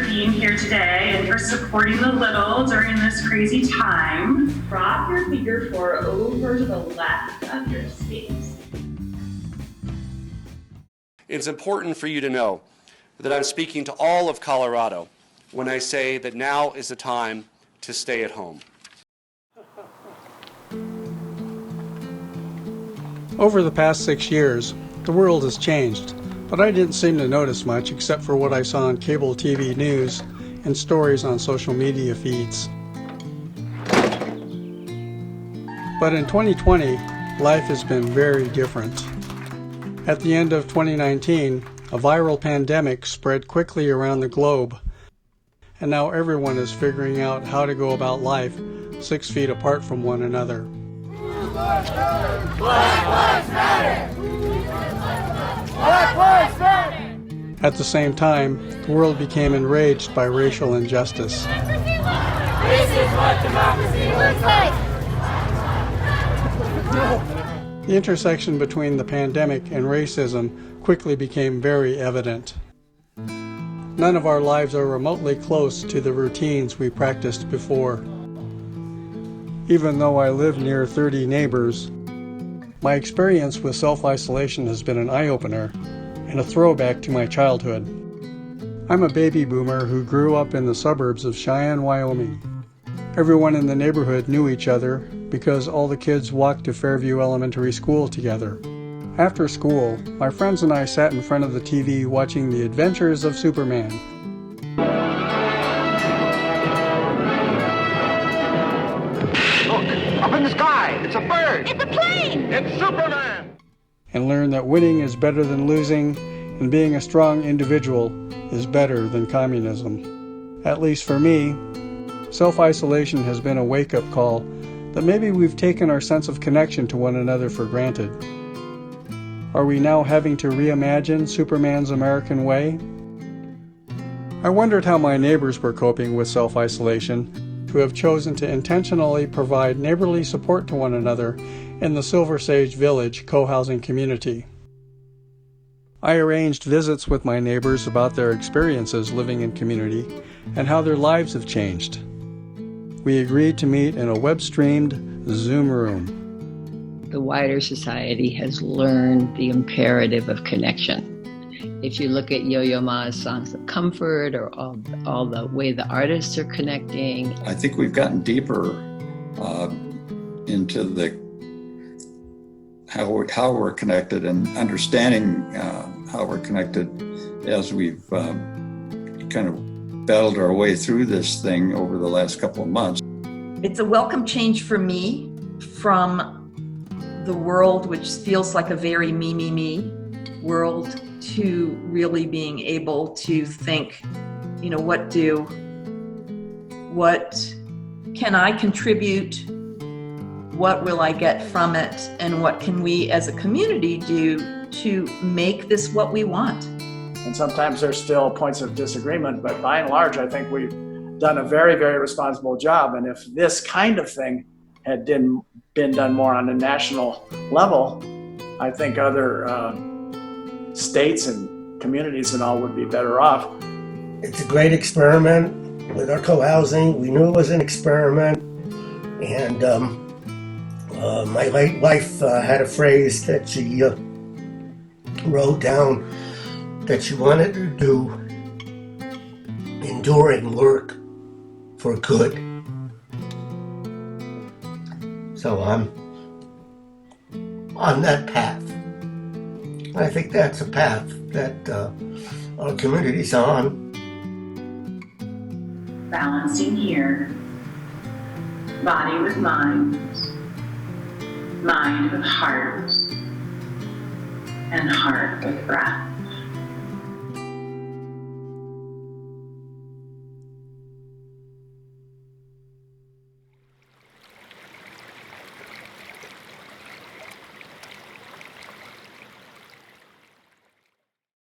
being here today and for supporting the little during this crazy time. Drop your finger four over to the left of your space. It's important for you to know that I'm speaking to all of Colorado when I say that now is the time to stay at home. Over the past 6 years, the world has changed, but I didn't seem to notice much except for what I saw on cable TV news and stories on social media feeds. But in 2020, life has been very different. At the end of 2019, a viral pandemic spread quickly around the globe, and now everyone is figuring out how to go about life 6 feet apart from one another. Black Lives Matter! Black Lives Matter! At the same time, the world became enraged by racial injustice. This is what democracy looks like! The intersection between the pandemic and racism quickly became very evident. None of our lives are remotely close to the routines we practiced before. Even though I live near 30 neighbors, my experience with self-isolation has been an eye-opener and a throwback to my childhood. I'm a baby boomer who grew up in the suburbs of Cheyenne, Wyoming. Everyone in the neighborhood knew each other because all the kids walked to Fairview Elementary School together. After school, my friends and I sat in front of the TV watching The Adventures of Superman. Up in the sky, it's a bird. It's a plane! It's Superman. And learned that winning is better than losing, and being a strong individual is better than communism. At least for me, self-isolation has been a wake-up call that maybe we've taken our sense of connection to one another for granted. Are we now having to reimagine Superman's American way? I wondered how my neighbors were coping with self-isolation, who have chosen to intentionally provide neighborly support to one another in the Silver Sage Village co-housing community. I arranged visits with my neighbors about their experiences living in community and how their lives have changed. We agreed to meet in a web-streamed Zoom room. The wider society has learned the imperative of connection. If you look at Yo-Yo Ma's Songs of Comfort or all the way the artists are connecting. I think we've gotten deeper into the how we're connected and understanding how we're connected as we've kind of battled our way through this thing over the last couple of months. It's a welcome change for me from the world, which feels like a very me world, to really being able to think, what can I contribute? What will I get from it? And what can we as a community do to make this what we want? And sometimes there's still points of disagreement, but by and large, I think we've done a very, very responsible job. And if this kind of thing had been done more on a national level, I think other states and communities and all would be better off. It's a great experiment with our co-housing. We knew it was an experiment, and my late wife had a phrase that she wrote down that she wanted to do enduring work for good. So I'm on that path. I think that's a path that our community's on. Balancing here, body with mind, mind with heart, and heart with breath.